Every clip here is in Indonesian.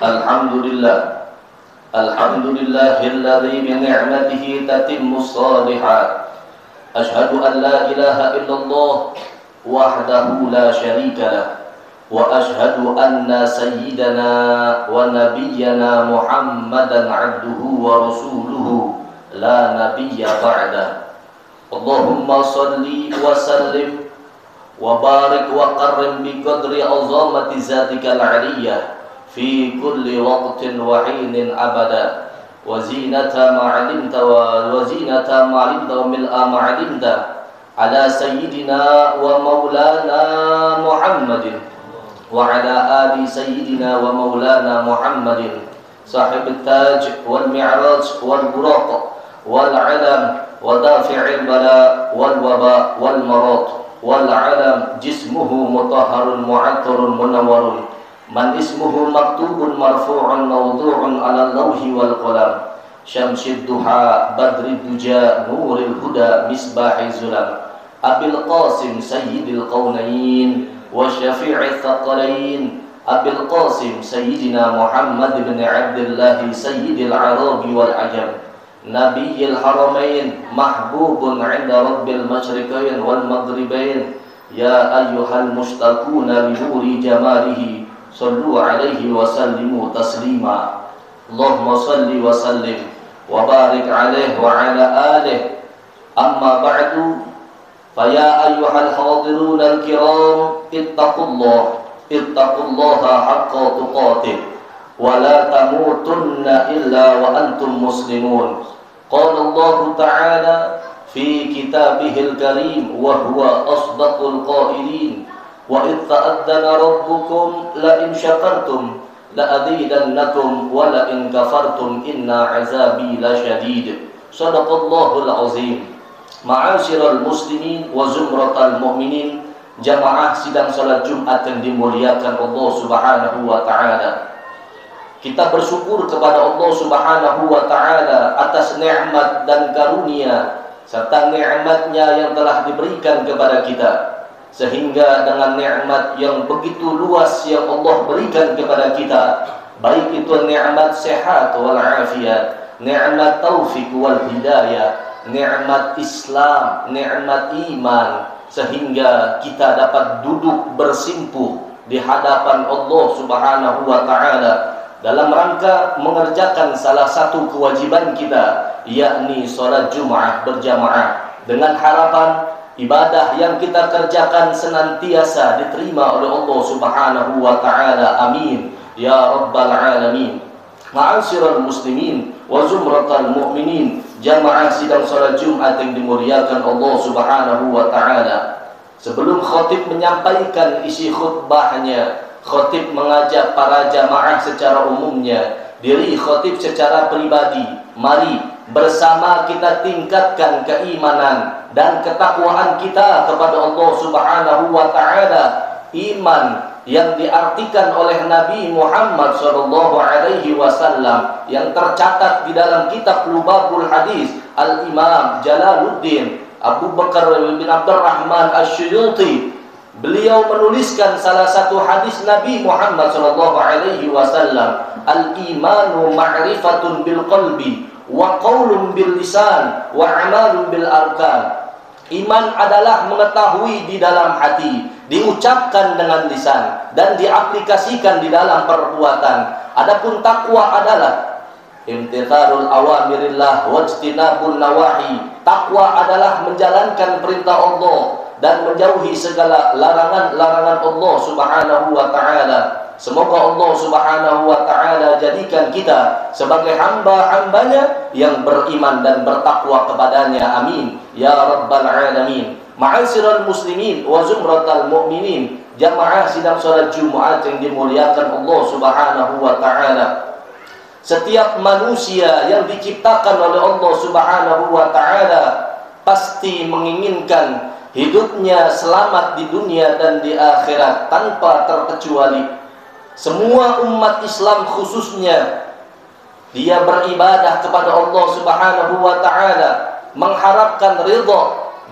Alhamdulillah. Alhamdulillahilladzi bi ni'matihi tatimmu shalihat. Ashhadu an la ilaha illallah wahdahu la syarika lah. Wa ashhadu anna sayyidana wa nabiyyana Muhammadan abduhu wa rasuluhu la nabiyya ba'dah. Allahumma salli wa sallim wa barik wa qarrim bi qadri azamati zatikal 'aliyyah fi kulli waqtin wa hinin abada wa zinata ma'alimta wa zinata ma'alimta wa mil'a ma'alimta ala sayyidina wa maulana Muhammadin wa ala ali sayyidina wa maulana Muhammadin sahib al-taj wal mi'raj wal buraq wal alam wa dafi'il bala wal waba wal marad wal alam jismuhu mutahharun mu'attarun munawwarun man ismuhu maktubun marfu'un mawdu'un ala lawhi wal qalam syamsid duha badrid duja nuril huda misbahi zulam abil qasim sayyidil qawnain wa syafi'i thaqalain abil qasim sayyidina Muhammad ibn Abdullah sayyidil arabi wal ajam nabiyil haramain mahbubun 'inda rabbil masyriqain wal maghribain ya ayyuhal mushtaquna li nuri jamalihi sallu alaihi wa sallimu taslima. Allahumma salli wa sallim wa barik alaihi wa ala alihi. Amma ba'du, faya ayyuhal hadirun al-kiram, ittaqullaha haqqa tuqatih wa la tamutunna illa wa antum muslimun. Qala Allah ta'ala fi kitabihil karim wa huwa asdaqul qailin wa idh ta'addana rabbukum la in syakartum la azidannakum wa la in kafartum inna azabi lasyadid. Shadaqallahul azim. Ma'asyiral muslimin wa zumratal mu'minin, jamaah sidang salat Jumat yang dimuliakan Allah Subhanahu wa taala. Kita bersyukur kepada Allah Subhanahu wa taala atas nikmat dan karunia serta nikmatnya yang telah diberikan kepada kita, sehingga dengan nikmat yang begitu luas yang Allah berikan kepada kita, baik itu nikmat sehat wal afiat, nikmat taufik wal hidayah, nikmat Islam, nikmat iman, sehingga kita dapat duduk bersimpuh di hadapan Allah Subhanahu wa taala dalam rangka mengerjakan salah satu kewajiban kita, yakni salat Jumat berjamaah, dengan harapan ibadah yang kita kerjakan senantiasa diterima oleh Allah Subhanahu wa taala. Amin ya rabbal alamin. Ma'asyiral muslimin wa zumratal mu'minin, jamaah sidang salat Jumat yang dimuliakan Allah Subhanahu wa taala. Sebelum khatib menyampaikan isi khutbahnya, khatib mengajak para jamaah secara umumnya, diri khatib secara pribadi, mari bersama kita tingkatkan keimanan dan ketakwaan kita kepada Allah Subhanahu wa taala. Iman yang diartikan oleh Nabi Muhammad sallallahu alaihi wasallam yang tercatat di dalam kitab Lubabul Hadis Al-Imam Jalaluddin Abu Bakar bin Abdurrahman Asy-Syuyuti, beliau menuliskan salah satu hadis Nabi Muhammad sallallahu alaihi wasallam, al-imanu ma'rifatun bil qalbi wa qaulun bil lisan wa amalun bil arkan. Iman adalah mengetahui di dalam hati, diucapkan dengan lisan dan diaplikasikan di dalam perbuatan. Adapun takwa adalah imtithalul awamirillah wajtinabun nawahi. Takwa adalah menjalankan perintah Allah dan menjauhi segala larangan-larangan Allah Subhanahu wa taala. Semoga Allah Subhanahu wa taala jadikan kita sebagai hamba-hambanya yang beriman dan bertakwa kepadanya. Amin ya rabbal alamin. Ma'asyiral muslimin wa zumratal mu'minin, jamaah sidang salat Jumat yang dimuliakan Allah Subhanahu wa taala. Setiap manusia yang diciptakan oleh Allah Subhanahu wa taala pasti menginginkan hidupnya selamat di dunia dan di akhirat tanpa terkecuali. Semua umat Islam khususnya, dia beribadah kepada Allah Subhanahu wa taala, mengharapkan ridha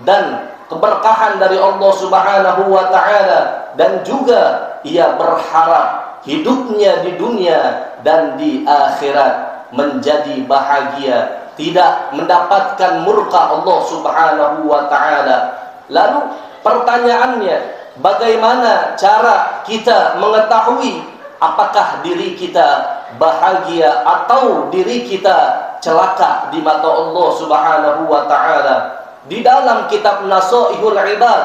dan keberkahan dari Allah Subhanahu wa taala, dan juga ia berharap hidupnya di dunia dan di akhirat menjadi bahagia, tidak mendapatkan murka Allah Subhanahu wa taala. Lalu pertanyaannya, bagaimana cara kita mengetahui apakah diri kita bahagia atau diri kita celaka di mata Allah Subhanahu wa taala? Di dalam kitab Nasaihul Ibad,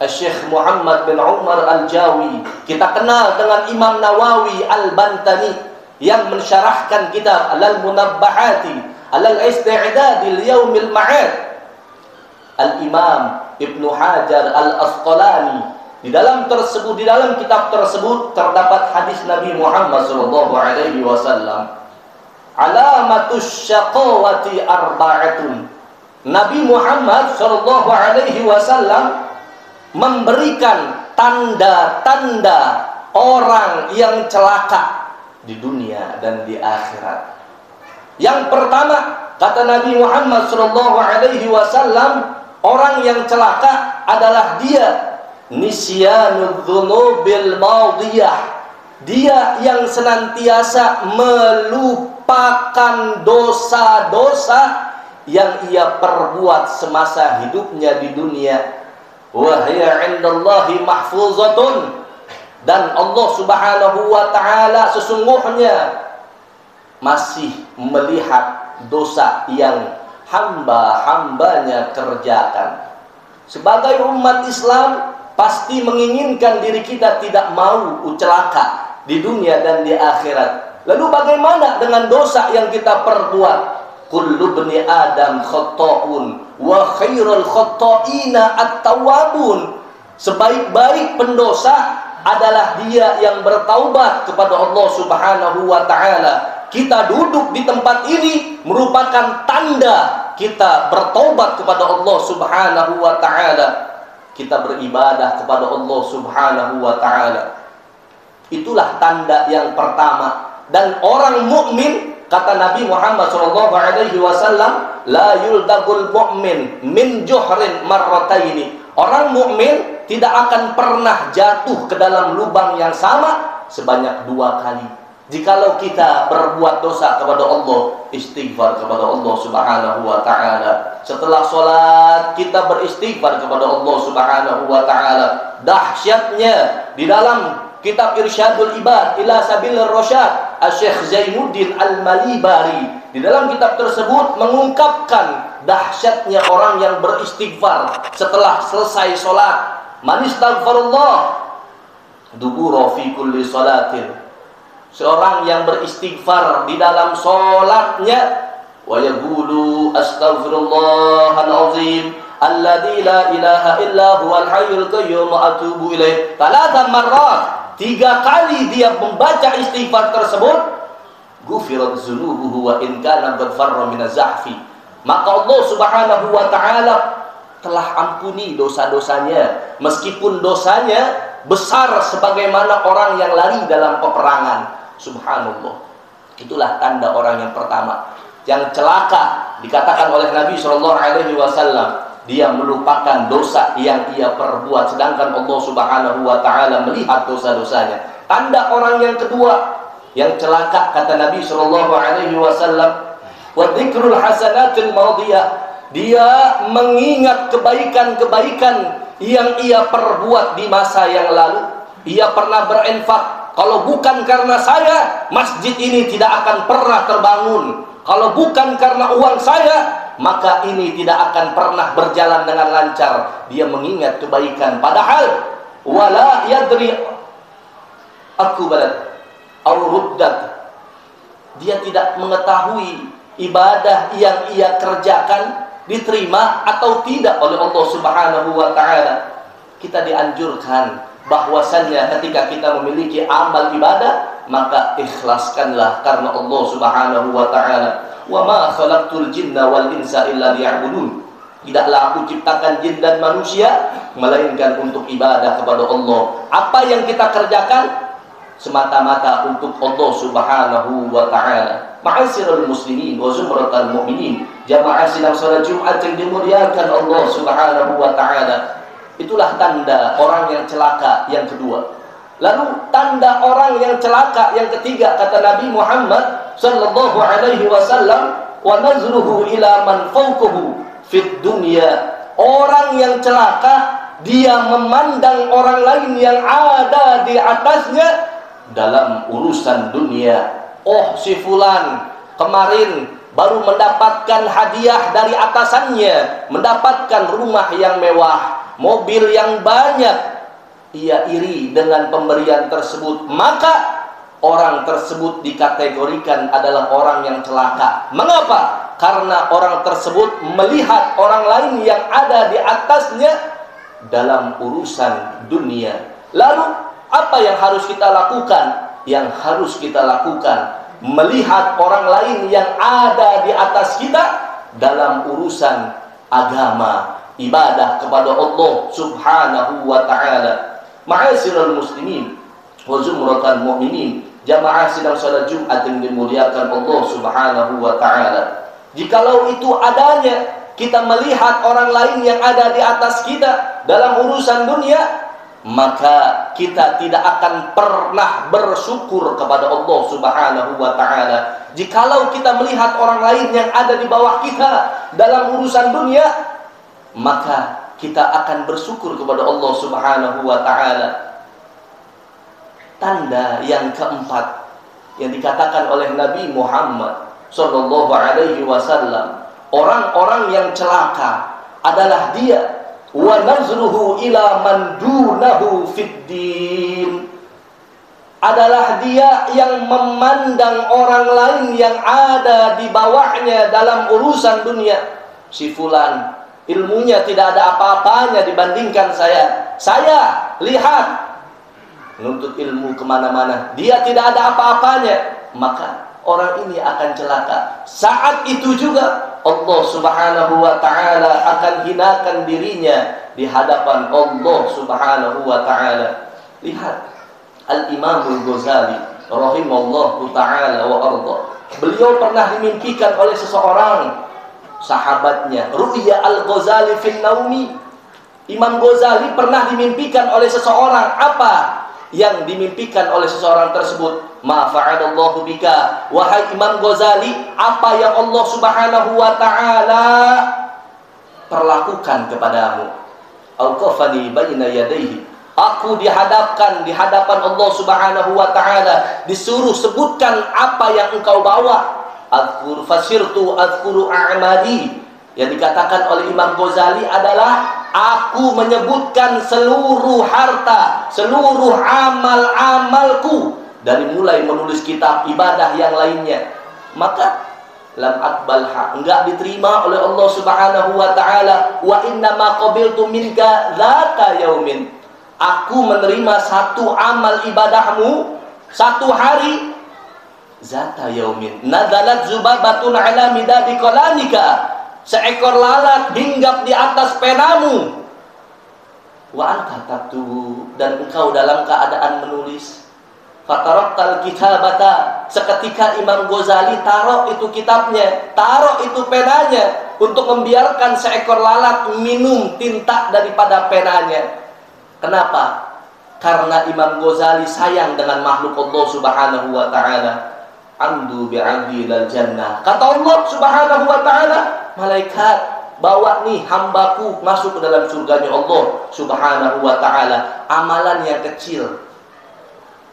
Syekh Muhammad bin Umar Al-Jawi, kita kenal dengan Imam Nawawi Al-Bantani, yang mensyarahkan kitab Al-Munabbahati Al-Isti'dad Al-Yawmil Ma'ad, Al-Imam Ibnu Hajar Al-Asqalani. Di dalam kitab tersebut terdapat hadis Nabi Muhammad SAW. Alamatus syaqawati arba'atun. Nabi Muhammad SAW memberikan tanda-tanda orang yang celaka di dunia dan di akhirat. Yang pertama, kata Nabi Muhammad SAW, orang yang celaka adalah dia nisyanud dzunubil madiyah. Dia yang senantiasa melupakan dosa-dosa yang ia perbuat semasa hidupnya di dunia. Wa hiya 'indallahi mahfuzatun, dan Allah Subhanahu wa taala sesungguhnya masih melihat dosa yang hamba-hambanya kerjakan. Sebagai umat Islam pasti menginginkan diri kita tidak mau celaka di dunia dan di akhirat. Lalu bagaimana dengan dosa yang kita perbuat? Kullu bani Adam khata'un wa khairul khata'ina at-tawwabun. Sebaik-baik pendosa adalah dia yang bertaubat kepada Allah Subhanahu wa taala. Kita duduk di tempat ini merupakan tanda kita bertaubat kepada Allah Subhanahu wa taala. Kita beribadah kepada Allah Subhanahu wa taala. Itulah tanda yang pertama. Dan orang mukmin, kata Nabi Muhammad SAW, la yuldagul mu'min min juhrin marrataini. Orang mukmin tidak akan pernah jatuh ke dalam lubang yang sama sebanyak 2 kali. Jikalau kita berbuat dosa kepada Allah, istighfar kepada Allah Subhanahu wa taala. Setelah sholat kita beristighfar kepada Allah Subhanahu wa taala. Dahsyatnya di dalam kitab Irsyadul Ibad ila Sabilir Rasyad, Syekh Zainuddin Al-Malibari, di dalam kitab tersebut mengungkapkan dahsyatnya orang yang beristighfar setelah selesai sholat. Man istaghfarullah dubura fi kulli salatin. Seorang yang beristighfar di dalam sholatnya, wa yaqulu astaghfirullahal azim alladzi la ilaha illa huwal hayyul qayyum atubu ilaih 3 marrat. 3 kali dia membaca istighfar tersebut, ghufirat dzunubuhu wa in kana qad farra min az-zahfi. Maka Allah Subhanahu wa taala telah ampuni dosa-dosanya, meskipun dosanya besar sebagaimana orang yang lari dalam peperangan. Subhanallah. Itulah tanda orang yang pertama yang celaka, dikatakan oleh Nabi SAW, dia melupakan dosa yang ia perbuat, sedangkan Allah Subhanahu wa taala melihat dosa-dosanya. Tanda orang yang kedua yang celaka, kata Nabi SAW, wa dzikrul hasanatil madiyah. Dia mengingat kebaikan-kebaikan yang ia perbuat di masa yang lalu. Ia pernah berinfak. Kalau bukan karena saya, masjid ini tidak akan pernah terbangun. Kalau bukan karena uang saya, maka ini tidak akan pernah berjalan dengan lancar. Dia mengingat kebaikan, padahal wala yadri akubalat aw ruddat. Dia tidak mengetahui ibadah yang ia kerjakan diterima atau tidak oleh Allah Subhanahu wa taala. Kita dianjurkan bahwasannya ketika kita memiliki amal ibadah, maka ikhlaskanlah karena Allah Subhanahu wa taala. Wa ma khalaqtul jinna wal insa illa liya'budun. Tidaklah aku ciptakan jin dan manusia melainkan untuk ibadah kepada Allah. Apa yang kita kerjakan semata-mata untuk Allah Subhanahu wa taala. Ma'asyiral muslimin wa zumratal mu'minin, jamaah sidang salat Jumat yang dimuliakan Allah Subhanahu wa taala. Itulah tanda orang yang celaka yang kedua. Lalu tanda orang yang celaka yang ketiga kata Nabi Muhammad sallallahu alaihi wasallam, wa nazruhu ila man fawqahu fid dunya. Orang yang celaka, dia memandang orang lain yang ada di atasnya dalam urusan dunia. Oh, si fulan kemarin baru mendapatkan hadiah dari atasannya, mendapatkan rumah yang mewah, mobil yang banyak. Ia iri dengan pemberian tersebut, maka orang tersebut dikategorikan adalah orang yang celaka. Mengapa? Karena orang tersebut melihat orang lain yang ada di atasnya dalam urusan dunia. Lalu apa yang harus kita lakukan? Yang harus kita lakukan, melihat orang lain yang ada di atas kita dalam urusan agama, ibadah kepada Allah subhanahu wa ta'ala. Ma'asyiral muslimin wa zumratal mu'minin, jamaah sidang salat Jumat yang dimuliakan Allah subhanahu wa ta'ala. Jikalau itu adanya, kita melihat orang lain yang ada di atas kita dalam urusan dunia, maka kita tidak akan pernah bersyukur kepada Allah subhanahu wa ta'ala. Jikalau kita melihat orang lain yang ada di bawah kita dalam urusan dunia, maka kita akan bersyukur kepada Allah subhanahu wa ta'ala. Tanda yang keempat yang dikatakan oleh Nabi Muhammad sallallahu alaihi wasallam, orang-orang yang celaka adalah dia wa nazruhu ila man dunahu fid din, adalah dia yang memandang orang lain yang ada di bawahnya dalam urusan dunia. Si fulan ilmunya tidak ada apa-apanya dibandingkan saya. Saya lihat menuntut ilmu kemana-mana, dia tidak ada apa-apanya, maka orang ini akan celaka. Saat itu juga Allah subhanahu wa ta'ala akan hinakan dirinya di hadapan Allah subhanahu wa ta'ala. Lihat Al-Imam Al-Ghazali rahimallahu ta'ala wa arda. Beliau pernah dimimpikan oleh seseorang sahabatnya. Ru'ya Al-Ghazali fin naumi. Imam Ghazali pernah dimimpikan oleh seseorang. Apa yang dimimpikan oleh seseorang tersebut? Ma fa'alallahu bika, wahai Imam Ghazali, apa yang Allah subhanahu wa ta'ala perlakukan kepadamu? Auqafani baina yadayhi, aku dihadapkan di hadapan Allah subhanahu wa ta'ala, disuruh sebutkan apa yang engkau bawa. Azkur fasirtu azkuru a'madi. Yang dikatakan oleh Imam Ghazali adalah, aku menyebutkan seluruh harta, seluruh amal-amalku, dari mulai menulis kitab ibadah yang lainnya. Maka lam aqbalha, enggak diterima oleh Allah subhanahu wa ta'ala. Wa inna ma qabiltu minka dzata yaumin, aku menerima satu amal ibadahmu satu hari. Zata yaumin nazalat zubabatun ala midadi qalanika, seekor lalat hinggap di atas penamu. Wa anta taktubu, dan engkau dalam keadaan menulis. Fataraktal kitabata, seketika Imam Ghazali taruh itu kitabnya, taruh itu penanya, untuk membiarkan seekor lalat minum tinta daripada penanya. Kenapa? Karena Imam Ghazali sayang dengan makhluk Allah subhanahu wa ta'ala. Amdu bi'abdi lal jannah, kata Allah subhanahu wa ta'ala, malaikat, bawa nih hambaku masuk ke dalam surganya Allah subhanahu wa ta'ala. Amalan yang kecil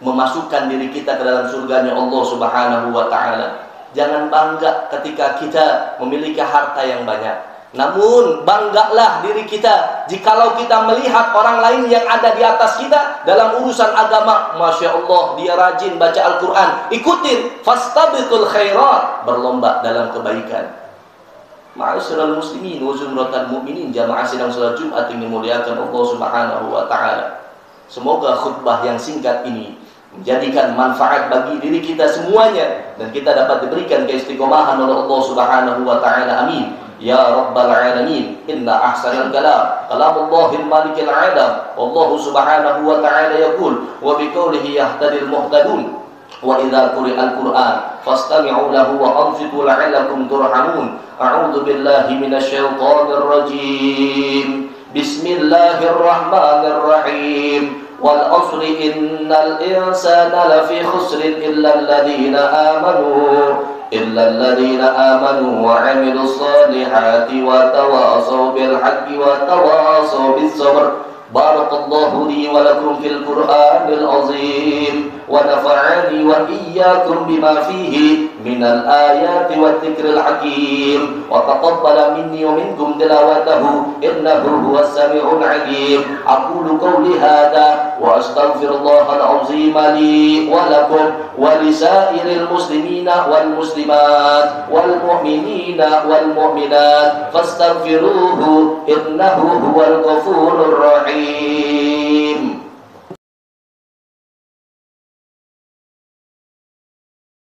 memasukkan diri kita ke dalam surganya Allah subhanahu wa ta'ala. Jangan bangga ketika kita memiliki harta yang banyak, namun banggalah diri kita jikalau kita melihat orang lain yang ada di atas kita dalam urusan agama. Masya Allah, dia rajin baca Al-Quran, ikutin, fastabiqul khairat, berlomba dalam kebaikan. Ma'asyiral muslimin wa zumratal mu'minin, jamaah sidang salat Jumat yang dimuliakan Allah subhanahu wa ta'ala. Semoga khutbah yang singkat ini menjadikan manfaat bagi diri kita semuanya, dan kita dapat diberikan keistiqomahan oleh Allah subhanahu wa ta'ala. Amin ya rabbal alamin. Inna ahsanal kalam kalamullahil malikil alam. Wallahu subhanahu wa ta'ala yaqul wa biqaulihi yahtadil muhtadun. Wa idza quri'al Qur'an fastami'u lahu wa ansitu la'allakum turhamun. A'udzu billahi minasyaitonir rajim. Bismillahirrahmanirrahim. والعصر إن الإنسان لفي خسر إلا الذين آمنوا وعملوا الصالحات وتواصوا بالحق وتواصوا بالصبر. بارك الله لي ولكم في القرآن العظيم ونفعني وإياكم بما فيه من الآيات والذكر الحكيم وتقبل مني ومنكم تلاوته إنه هو السميع العليم. أقول قولي هذا وأستغفر الله العظيم لي ولكم ولسائر المسلمين والمسلمات والمؤمنين والمؤمنات فاستغفروه إنه هو الغفور الرحيم.